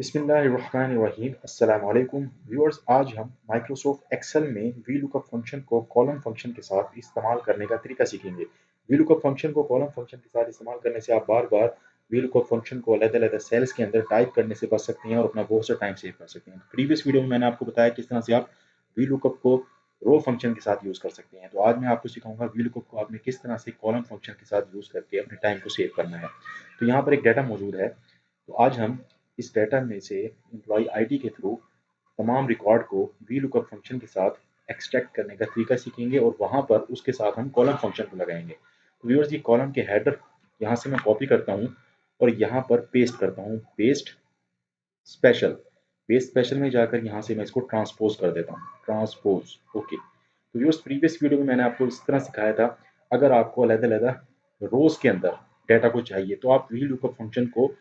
बिस्मिल्लाहिर्रहमानिर्रहीम अस्सलाम वालेकुम व्यूअर्स। आज हम माइक्रोसॉफ्ट एक्सेल में वी लुकअप फंक्शन को कॉलम फंक्शन के साथ इस्तेमाल करने का तरीका सीखेंगे। वी लुकअप फंक्शन को कॉलम फंक्शन के साथ इस्तेमाल करने से आप बार बार वी लुकअप फंक्शन को अलग-अलग सेल्स के अंदर टाइप करने से बच सकते हैं और अपना बहुत सा टाइम सेव कर सकते हैं। प्रीवियस वीडियो में मैंने आपको बताया किस तरह से आप वी लुकअप को रो फंक्शन के साथ यूज़ कर सकते हैं। तो आज मैं आपको सिखाऊंगा वी लुकअप को आपने किस तरह से कॉलम फंक्शन के साथ यूज़ करके अपने टाइम को सेव करना है। तो यहाँ पर एक डाटा मौजूद है, तो आज हम इस डाटा में से एम्प्लॉय आईडी के थ्रू तमाम रिकॉर्ड को वी लुकअप फंक्शन के साथ एक्सट्रैक्ट करने का तरीका सीखेंगे और वहां पर उसके साथ हम कॉलम फंक्शन को लगाएंगे। तो व्यूअर्स, ये कॉलम के हेडर यहाँ से मैं कॉपी करता हूँ और यहाँ पर पेस्ट करता हूँ। स्पेशल पेस्ट स्पेशल में जाकर यहाँ से मैं इसको ट्रांसपोज कर देता हूँ। Transpose okay. तो व्यूअर्स, प्रीवियस वीडियो में मैंने आपको इस तरह सिखाया था, अगर आपको अलग-अलग रोज के अंदर डाटा को चाहिए तो आप वी लुकअप फंक्शन को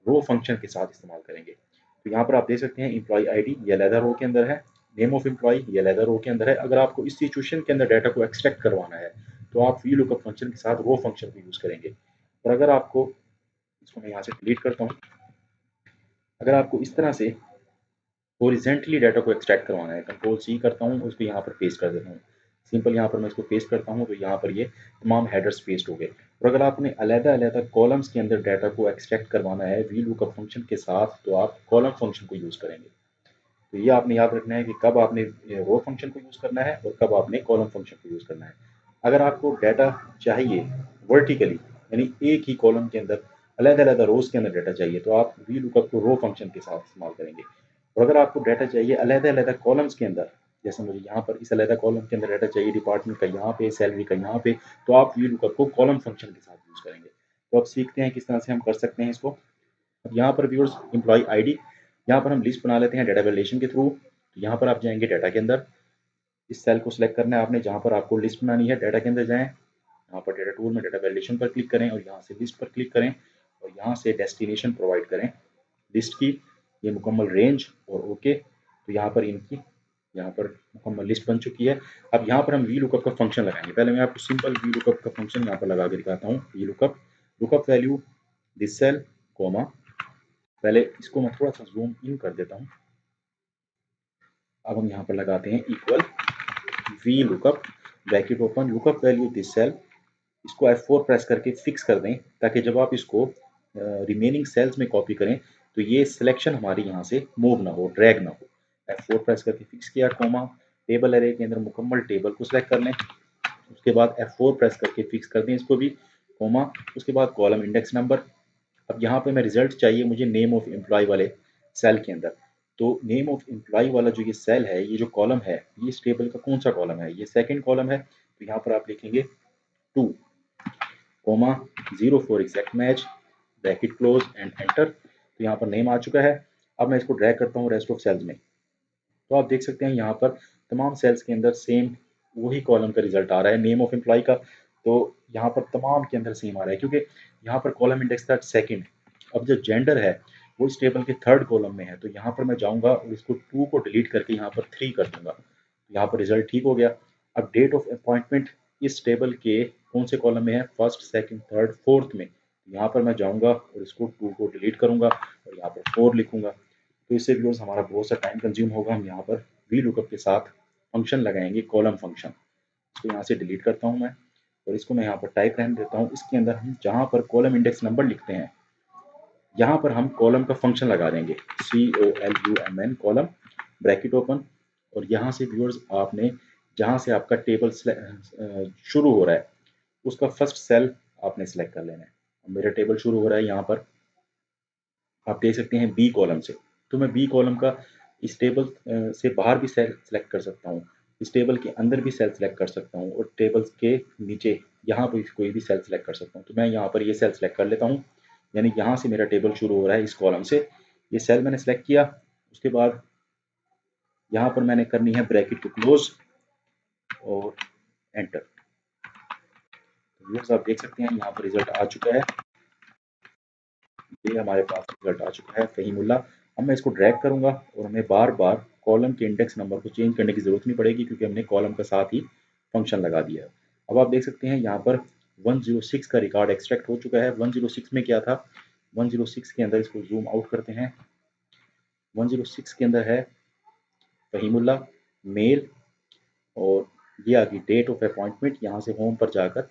रो फंक्शन के साथ इस्तेमाल करेंगे। तो यहाँ पर आप देख सकते हैं एम्प्लॉय आईडी ये अलग रो के अंदर है, नेम ऑफ एम्प्लॉय ये अलग रो के अंदर है। अगर आपको इस सिचुएशन के अंदर डाटा को एक्सट्रैक्ट करवाना है तो आप वी लुकअप फंक्शन के साथ रो फंक्शन को यूज करेंगे। और अगर आपको, इसको मैं यहाँ से डिलीट करता हूँ, अगर आपको इस तरह से हॉरिजॉन्टली डाटा को एक्सट्रैक्ट करवाना है, कंट्रोल सी करता हूँ, उसको यहाँ पर पेस्ट कर देता हूँ। सिंपल यहाँ पर मैं इसको पेस्ट करता हूँ तो यहाँ पर ये तमाम हेडर्स पेस्ट हो गए। और अगर आपने अलग-अलग कॉलम्स के अंदर डाटा को एक्सट्रैक्ट करवाना है वी लुकअप फंक्शन के साथ तो आप कॉलम फंक्शन को यूज़ करेंगे। तो ये आपने याद रखना है कि कब आपने रो फंक्शन को यूज़ करना है और कब आपने कॉलम फंक्शन को यूज़ करना है। अगर आपको डाटा चाहिए वर्टिकली, यानी एक ही कॉलम के अंदर अलग-अलग रोज के अंदर डाटा चाहिए तो आप वी लुकअप को रो फंक्शन के साथ इस्तेमाल करेंगे। और अगर आपको डाटा चाहिए अलग-अलग कॉलम्स के अंदर, जैसे मुझे यहाँ पर इस अलग कॉलम के अंदर डाटा चाहिए डिपार्टमेंट का यहाँ पे, सैलरी का यहाँ पे, तो आप वी लुकअप को कॉलम फंक्शन के साथ यूज़ करेंगे। तो अब सीखते हैं किस तरह से हम कर सकते हैं इसको। अब यहाँ पर व्यूअर्स एम्प्लॉय आईडी, यहाँ पर हम लिस्ट बना लेते हैं डाटा वैलिडेशन के थ्रू। तो यहाँ पर आप जाएंगे डाटा के अंदर, इस सेल को सिलेक्ट करना है आपने जहाँ पर आपको लिस्ट बनानी है। डाटा के अंदर जाएं, यहाँ पर डाटा टूल में डाटा वैलिडेशन पर क्लिक करें और यहाँ से लिस्ट पर क्लिक करें और यहाँ से डेस्टिनेशन प्रोवाइड करें लिस्ट की, ये मुकम्मल रेंज और ओके। तो यहाँ पर इनकी, यहाँ पर मुकम्मल लिस्ट बन चुकी है। अब यहाँ पर हम वी लुकअप का फंक्शन लगाएंगे। पहले मैं आपको सिंपल वी लुकअप का फंक्शन यहाँ पर लगा के दिखाता हूँ। V lookup, lookup value this cell comma, पहले इसको मैं थोड़ा सा जूम इन कर देता हूँ। अब हम यहाँ पर लगाते हैं equal V lookup, bracket open, lookup value this cell, इसको F4 प्रेस करके फिक्स कर दें ताकि जब आप इसको रिमेनिंग सेल्स में कॉपी करें तो ये सिलेक्शन हमारी यहाँ से मूव ना हो, ड्रैग ना हो। F4 प्रेस करके फिक्स किया, कोमा, टेबल एरे के अंदर मुकम्मल टेबल को सिलेक्ट कर लें। उसके बाद F4 प्रेस करके फिक्स कर दें इसको भी, कोमा, उसके बाद कॉलम इंडेक्स नंबर। अब यहाँ पे मैं रिजल्ट चाहिए मुझे नेम ऑफ एम्प्लॉय वाले सेल के अंदर। तो नेम ऑफ एम्प्लॉय वाला जो ये सेल है, ये जो कॉलम है, ये इस टेबल का कौन सा कॉलम है? ये सेकंड कॉलम है। तो यहाँ पर आप लिखेंगे 2 comma 0 for exact match, bracket close and enter. तो यहाँ पर नेम आ चुका है। अब मैं इसको ड्रैग करता हूँ रेस्ट ऑफ सेल्स में, तो आप देख सकते हैं यहाँ पर तमाम सेल्स के अंदर सेम वही कॉलम का रिजल्ट आ रहा है नेम ऑफ एम्प्लॉय का। तो यहाँ पर तमाम के अंदर सेम आ रहा है क्योंकि यहाँ पर कॉलम इंडेक्स था सेकंड। अब जो जेंडर है वो इस टेबल के थर्ड कॉलम में है, तो यहाँ पर मैं जाऊँगा और इसको 2 को डिलीट करके यहाँ पर 3 कर दूंगा। यहाँ पर रिजल्ट ठीक हो गया। अब डेट ऑफ अपॉइंटमेंट इस टेबल के कौन से कॉलम में है? फर्स्ट, सेकंड, थर्ड, फोर्थ में। यहाँ पर मैं जाऊँगा और इसको 2 को डिलीट करूँगा और यहाँ पर 4 लिखूँगा। तो इससे व्यूअर्स हमारा बहुत सा टाइम कंज्यूम होगा। हम यहाँ पर वी लुकअप के साथ फंक्शन लगाएंगे कॉलम फंक्शन। इसको यहाँ से डिलीट करता हूँ मैं और इसको मैं यहाँ पर टाइप रहने देता हूँ। इसके अंदर हम जहाँ पर कॉलम इंडेक्स नंबर लिखते हैं, यहाँ पर हम कॉलम का फंक्शन लगा देंगे, COLUMN कॉलम, ब्रैकेट ओपन। और यहाँ से व्यूअर्स आपने जहाँ से आपका टेबल शुरू हो रहा है उसका फर्स्ट सेल आपने सेलेक्ट कर लेना है। मेरा टेबल शुरू हो रहा है यहाँ पर, आप देख सकते हैं बी कॉलम से। तो मैं बी कॉलम का इस टेबल से बाहर भी सेल सेलेक्ट कर सकता हूँ, इस टेबल के अंदर भी सेल सेलेक्ट कर सकता हूँ और टेबल्स के नीचे यहाँ पर कोई भी सेल सेलेक्ट कर सकता हूँ। तो मैं यहाँ पर ये सेल सेलेक्ट कर लेता हूँ, यानी यहाँ से मेरा टेबल शुरू हो रहा है इस कॉलम से। ये सेल मैंने सेलेक्ट किया, उसके बाद यहाँ पर मैंने करनी है ब्रैकेट को क्लोज और एंटर। तो आप देख सकते हैं यहाँ पर रिजल्ट आ चुका है, ये हमारे पास रिजल्ट आ चुका है फहीमुल्लाह। अब मैं इसको ड्रैग करूंगा और हमें बार बार कॉलम के इंडेक्स नंबर को चेंज करने की जरूरत नहीं पड़ेगी क्योंकि हमने कॉलम का साथ ही फंक्शन लगा दिया है। अब आप देख सकते हैं यहाँ पर 106 का रिकॉर्ड एक्सट्रैक्ट हो चुका है। 106 में क्या था? 106 के अंदर इसको जूम आउट करते हैं 106 के अंदर है फ़हीमुल्लाह मेल, और ये आ गई डेट ऑफ अपॉइंटमेंट। यहाँ से होम पर जाकर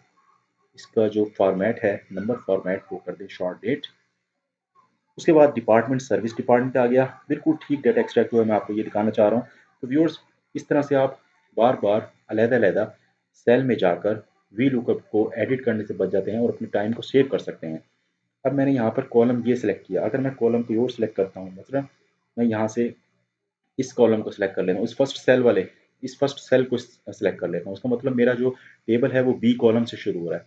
इसका जो फॉर्मेट है, नंबर फॉर्मेट, वो कर दें शॉर्ट डेट। उसके बाद डिपार्टमेंट, सर्विस डिपार्टमेंट आ गया। बिल्कुल ठीक डेटा एक्सट्रैक्ट हुआ है, मैं आपको ये दिखाना चाह रहा हूँ। तो व्यूअर्स, इस तरह से आप बार बार अलग-अलग सेल में जाकर वी लुकअप को एडिट करने से बच जाते हैं और अपने टाइम को सेव कर सकते हैं। अब मैंने यहाँ पर कॉलम ये सिलेक्ट किया, अगर मैं कॉलम कोई और सिलेक्ट करता हूँ, मतलब मैं यहाँ से इस कॉलम को सिलेक्ट कर लेता हूँ, इस फर्स्ट सेल वाले, इस फर्स्ट सेल को सिलेक्ट कर लेता हूँ, उसका मतलब मेरा जो टेबल है वो बी कॉलम से शुरू हो रहा है।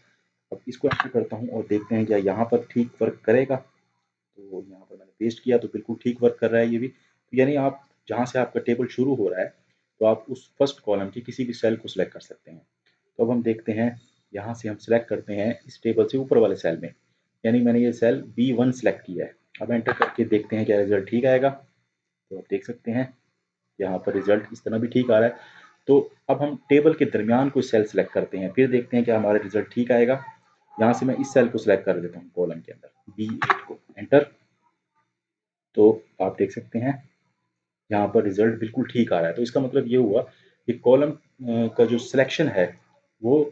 अब इसको एंटर करता हूँ और देखते हैं क्या यहाँ पर ठीक वर्क करेगा। तो यहाँ पर मैंने पेस्ट किया तो बिल्कुल ठीक वर्क कर रहा है ये भी। तो यानी आप जहाँ से आपका टेबल शुरू हो रहा है, तो आप उस फर्स्ट कॉलम की किसी भी सेल को सिलेक्ट कर सकते हैं। तो अब हम देखते हैं, यहाँ से हम सिलेक्ट करते हैं इस टेबल से ऊपर वाले सेल में, यानी मैंने ये सेल B1 सिलेक्ट किया है। अब एंटर करके देखते हैं क्या रिजल्ट ठीक आएगा। तो आप देख सकते हैं यहाँ पर रिजल्ट इस तरह भी ठीक आ रहा है। तो अब हम टेबल के दरमियान कोई सेल सिलेक्ट करते हैं, फिर देखते हैं क्या हमारा रिजल्ट ठीक आएगा। यहाँ से मैं इस सेल को सिलेक्ट कर देता हूँ कॉलम के अंदर, B8 को, एंटर। तो आप देख सकते हैं यहाँ पर रिजल्ट बिल्कुल ठीक आ रहा है। तो इसका मतलब ये हुआ कि कॉलम का जो सिलेक्शन है वो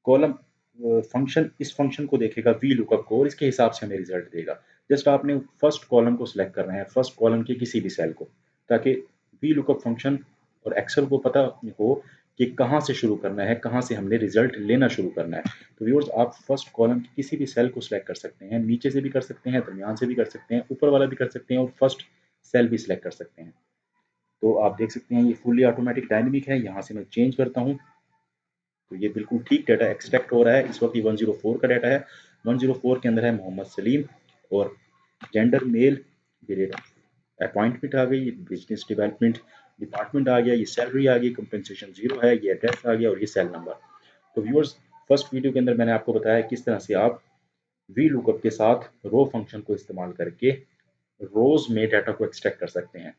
कॉलम फंक्शन इस फंक्शन को देखेगा वी लुकअप को, और इसके हिसाब से हमें रिजल्ट देगा। जस्ट आपने फर्स्ट कॉलम को सिलेक्ट करना है, फर्स्ट कॉलम के किसी भी सेल को, ताकि वी लुकअप फंक्शन और एक्सेल को पता हो कि कहाँ से शुरू करना है, कहाँ से हमने रिजल्ट लेना शुरू करना है। तो व्यूअर्स, आप फर्स्ट कॉलम की किसी भी सेल को सिलेक्ट कर सकते हैं, नीचे से भी कर सकते हैं, दरमियान से भी कर सकते हैं, ऊपर वाला भी कर सकते हैं, और फर्स्ट सेल भी सिलेक्ट कर सकते हैं। तो आप देख सकते हैं ये फुल्ली ऑटोमेटिक डायनेमिक है। यहाँ से मैं चेंज करता हूँ तो ये बिल्कुल ठीक डाटा एक्सट्रैक्ट हो रहा है। इस वक्त ये 104 का डाटा है। 104 के अंदर है मोहम्मद सलीम, और जेंडर मेल, ये डेट अपॉइंटमेंट आ गई, ये बिजनेस डेवलपमेंट डिपार्टमेंट आ गया, ये सैलरी आ गई, कंपनसेशन 0 है, ये एड्रेस आ गया, और ये सेल नंबर। तो व्यूअर्स, फर्स्ट वीडियो के अंदर मैंने आपको बताया किस तरह से आप वी लुकअप के साथ रो फंक्शन को इस्तेमाल करके रोज में डाटा को एक्सट्रैक्ट कर सकते हैं।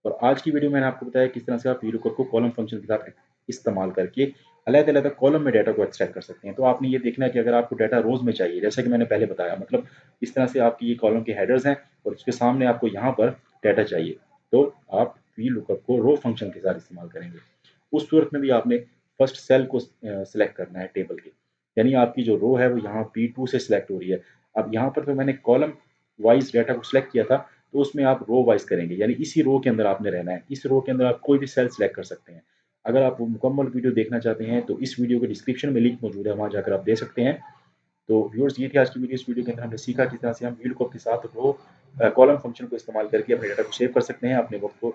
और आज की वीडियो में मैंने आपको बताया किस तरह से आप वीलूकअप को कॉलम फंक्शन के साथ इस्तेमाल करके अलग-अलग कॉलम में डाटा को एक्सट्रैक्ट कर सकते हैं। तो आपने ये देखना है कि अगर आपको डाटा रोज़ में चाहिए, जैसा कि मैंने पहले बताया, मतलब इस तरह से आपकी ये कॉलम के हेडर्स हैं और उसके सामने आपको यहाँ पर डाटा चाहिए, तो आप वीलूकअप को रो फंक्शन के साथ इस्तेमाल करेंगे। उस सूरत में भी आपने फर्स्ट सेल को सिलेक्ट करना है टेबल के, यानी आपकी जो रो है वो यहाँ P2 से सिलेक्ट हो रही है। अब यहाँ पर तो मैंने कॉलम वाइज डाटा को सिलेक्ट किया था, तो उसमें आप रो वाइज करेंगे, यानी इसी रो के अंदर आपने रहना है। इस रो के अंदर आप कोई भी सेल सिलेक्ट कर सकते हैं। अगर आप वो मुकम्मल वीडियो देखना चाहते हैं तो इस वीडियो के डिस्क्रिप्शन में लिंक मौजूद है, वहाँ जाकर आप दे सकते हैं। तो व्यूअर्स, ये थी आज की वीडियो। इस वीडियो के अंदर हमने सीखा किस तरह से हम VLOOKUP के साथ रो कॉलम फंक्शन को इस्तेमाल करके अपने डाटा को सेव कर सकते हैं, अपने वक्त को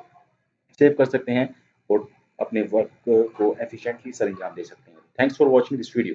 सेव कर सकते हैं, और अपने वर्क को एफिशिएंटली सर अंजाम दे सकते हैं। Thanks for watching this video.